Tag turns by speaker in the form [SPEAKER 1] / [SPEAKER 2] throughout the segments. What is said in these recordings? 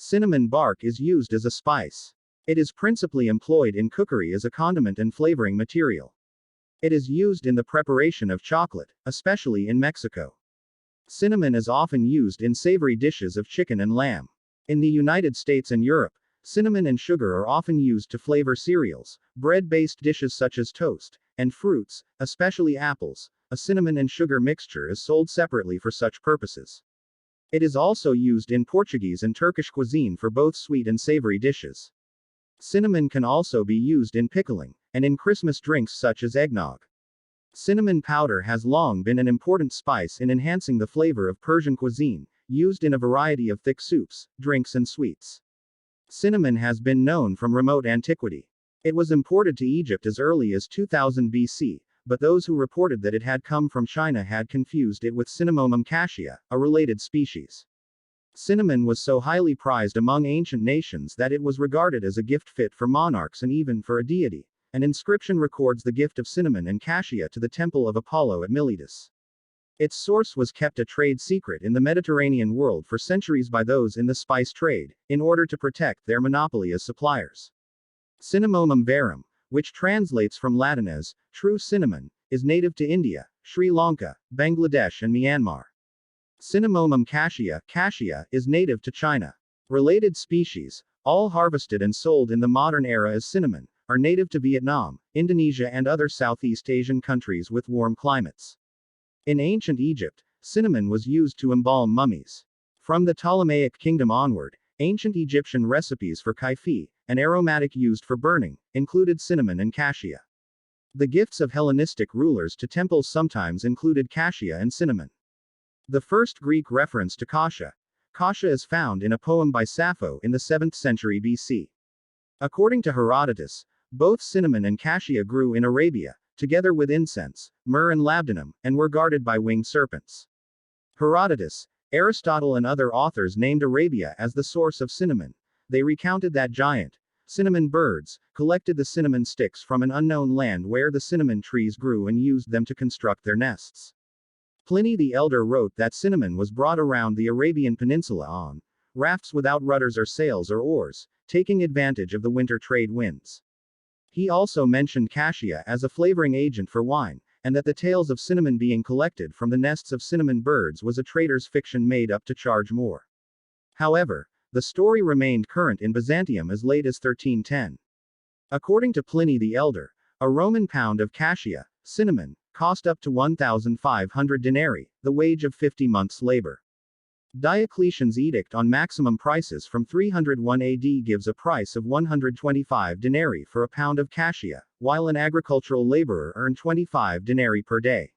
[SPEAKER 1] Cinnamon bark is used as a spice. It is principally employed in cookery as a condiment and flavoring material. It is used in the preparation of chocolate, especially in Mexico. Cinnamon is often used in savory dishes of chicken and lamb. In the United States and Europe, cinnamon and sugar are often used to flavor cereals, bread-based dishes such as toast, and fruits, especially apples. A cinnamon and sugar mixture is sold separately for such purposes. It is also used in Portuguese and Turkish cuisine for both sweet and savory dishes. Cinnamon can also be used in pickling, and in Christmas drinks such as eggnog. Cinnamon powder has long been an important spice in enhancing the flavor of Persian cuisine, used in a variety of thick soups, drinks and sweets. Cinnamon has been known from remote antiquity. It was imported to Egypt as early as 2000 BC, but those who reported that it had come from China had confused it with Cinnamomum cassia, a related species. Cinnamon was so highly prized among ancient nations that it was regarded as a gift fit for monarchs and even for a deity. An inscription records the gift of cinnamon and cassia to the temple of Apollo at Miletus. Its source was kept a trade secret in the Mediterranean world for centuries by those in the spice trade, in order to protect their monopoly as suppliers. Cinnamomum verum, which translates from Latin as true cinnamon, is native to India, Sri Lanka, Bangladesh and Myanmar. Cinnamomum cassia is native to China. Related species, all harvested and sold in the modern era as cinnamon, are native to Vietnam, Indonesia and other Southeast Asian countries with warm climates. In ancient Egypt, cinnamon was used to embalm mummies. From the Ptolemaic kingdom onward, ancient Egyptian recipes for kaifi, an aromatic used for burning, included cinnamon and cassia. The gifts of Hellenistic rulers to temples sometimes included cassia and cinnamon. The first Greek reference to kasha is found in a poem by Sappho in the 7th century BC. According to Herodotus, both cinnamon and cassia grew in Arabia, together with incense, myrrh and labdanum, and were guarded by winged serpents. Herodotus, Aristotle and other authors named Arabia as the source of cinnamon. They recounted that giant cinnamon birds collected the cinnamon sticks from an unknown land where the cinnamon trees grew and used them to construct their nests. Pliny the Elder wrote that cinnamon was brought around the Arabian Peninsula on rafts without rudders or sails or oars, taking advantage of the winter trade winds. He also mentioned cassia as a flavoring agent for wine, and that the tales of cinnamon being collected from the nests of cinnamon birds was a trader's fiction made up to charge more. However, the story remained current in Byzantium as late as 1310. According to Pliny the Elder, a Roman pound of cassia, cinnamon, cost up to 1,500 denarii, the wage of 50 months' labor. Diocletian's edict on maximum prices from 301 AD gives a price of 125 denarii for a pound of cassia, while an agricultural laborer earned 25 denarii per day.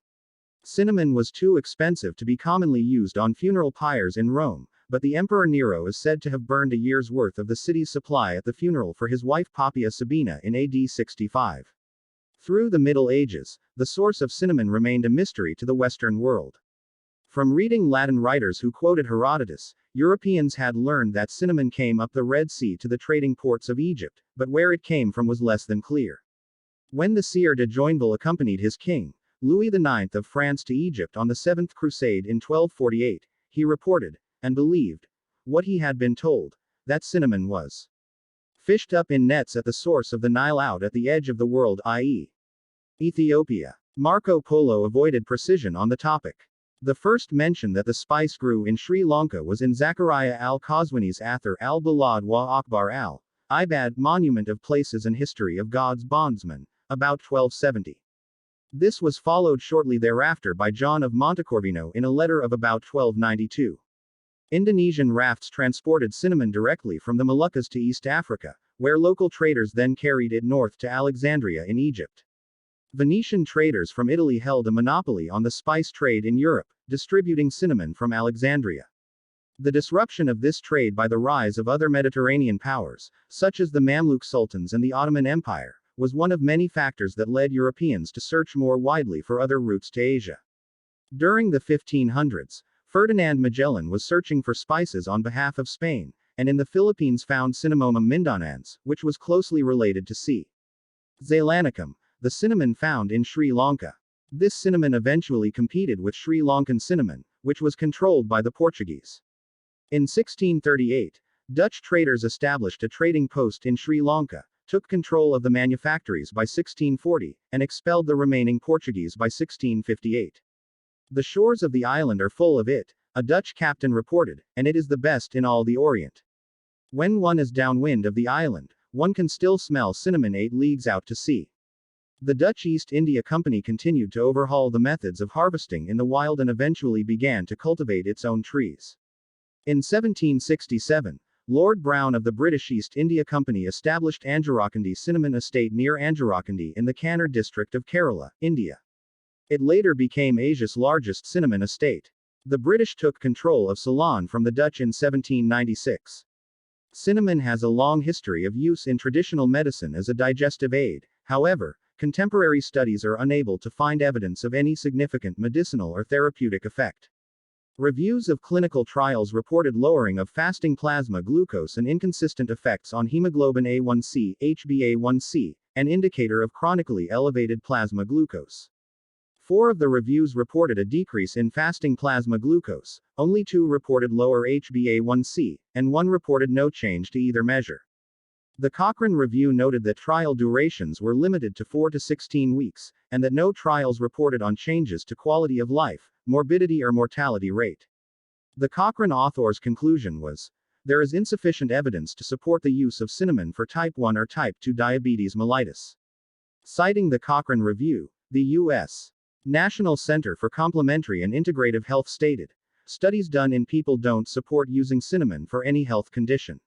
[SPEAKER 1] Cinnamon was too expensive to be commonly used on funeral pyres in Rome, but the Emperor Nero is said to have burned a year's worth of the city's supply at the funeral for his wife Poppaea Sabina in AD 65. Through the Middle Ages, the source of cinnamon remained a mystery to the Western world. From reading Latin writers who quoted Herodotus, Europeans had learned that cinnamon came up the Red Sea to the trading ports of Egypt, but where it came from was less than clear. When the Sieur de Joinville accompanied his king, Louis IX of France to Egypt on the Seventh Crusade in 1248, he reported, and believed, what he had been told, that cinnamon was fished up in nets at the source of the Nile out at the edge of the world, i.e. Ethiopia. Marco Polo avoided precision on the topic. The first mention that the spice grew in Sri Lanka was in Zachariah al-Qazwini's Athar al-Balad wa Akbar al-Ibad, Monument of Places and History of God's Bondsmen, about 1270. This was followed shortly thereafter by John of Montecorvino in a letter of about 1292. Indonesian rafts transported cinnamon directly from the Moluccas to East Africa, where local traders then carried it north to Alexandria in Egypt. Venetian traders from Italy held a monopoly on the spice trade in Europe, distributing cinnamon from Alexandria. The disruption of this trade by the rise of other Mediterranean powers, such as the Mamluk sultans and the Ottoman Empire, was one of many factors that led Europeans to search more widely for other routes to Asia. During the 1500s, Ferdinand Magellan was searching for spices on behalf of Spain, and in the Philippines found Cinnamomum mindonans, which was closely related to C. zeylanicum, the cinnamon found in Sri Lanka. This cinnamon eventually competed with Sri Lankan cinnamon, which was controlled by the Portuguese. In 1638, Dutch traders established a trading post in Sri Lanka, took control of the manufactories by 1640, and expelled the remaining Portuguese by 1658. The shores of the island are full of it, a Dutch captain reported, and it is the best in all the Orient. When one is downwind of the island, one can still smell cinnamon 8 leagues out to sea. The Dutch East India Company continued to overhaul the methods of harvesting in the wild and eventually began to cultivate its own trees. In 1767, Lord Browne of the British East India Company established Anjarakandi Cinnamon Estate near Anjarakandi in the Kannur district of Kerala, India. It later became Asia's largest cinnamon estate. The British took control of Ceylon from the Dutch in 1796. Cinnamon has a long history of use in traditional medicine as a digestive aid. However, contemporary studies are unable to find evidence of any significant medicinal or therapeutic effect. Reviews of clinical trials reported lowering of fasting plasma glucose and inconsistent effects on hemoglobin A1c, HbA1c, an indicator of chronically elevated plasma glucose. 4 of the reviews reported a decrease in fasting plasma glucose, only 2 reported lower HbA1c, and 1 reported no change to either measure. The Cochrane review noted that trial durations were limited to 4 to 16 weeks, and that no trials reported on changes to quality of life, morbidity or mortality rate. The Cochrane author's conclusion was, there is insufficient evidence to support the use of cinnamon for type 1 or type 2 diabetes mellitus. Citing the Cochrane review, the U.S. National Center for Complementary and Integrative Health stated, studies done in people don't support using cinnamon for any health condition.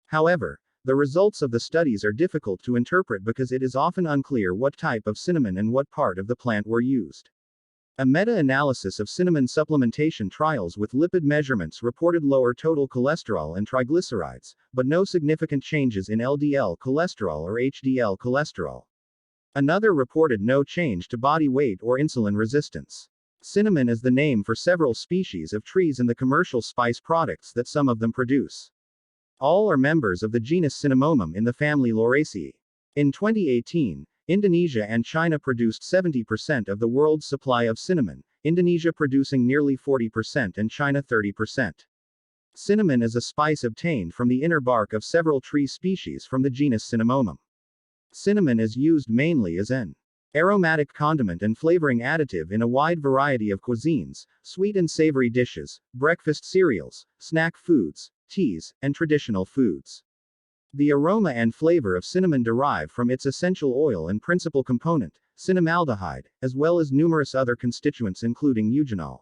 [SPEAKER 1] However, the results of the studies are difficult to interpret because it is often unclear what type of cinnamon and what part of the plant were used. A meta-analysis of cinnamon supplementation trials with lipid measurements reported lower total cholesterol and triglycerides, but no significant changes in LDL cholesterol or HDL cholesterol. Another reported no change to body weight or insulin resistance. Cinnamon is the name for several species of trees and the commercial spice products that some of them produce. All are members of the genus Cinnamomum in the family Lauraceae. In 2018, Indonesia and China produced 70% of the world's supply of cinnamon, Indonesia producing nearly 40% and China 30%. Cinnamon is a spice obtained from the inner bark of several tree species from the genus Cinnamomum. Cinnamon is used mainly as an aromatic condiment and flavoring additive in a wide variety of cuisines, sweet and savory dishes, breakfast cereals, snack foods, teas, and traditional foods. The aroma and flavor of cinnamon derive from its essential oil and principal component, cinnamaldehyde, as well as numerous other constituents including eugenol.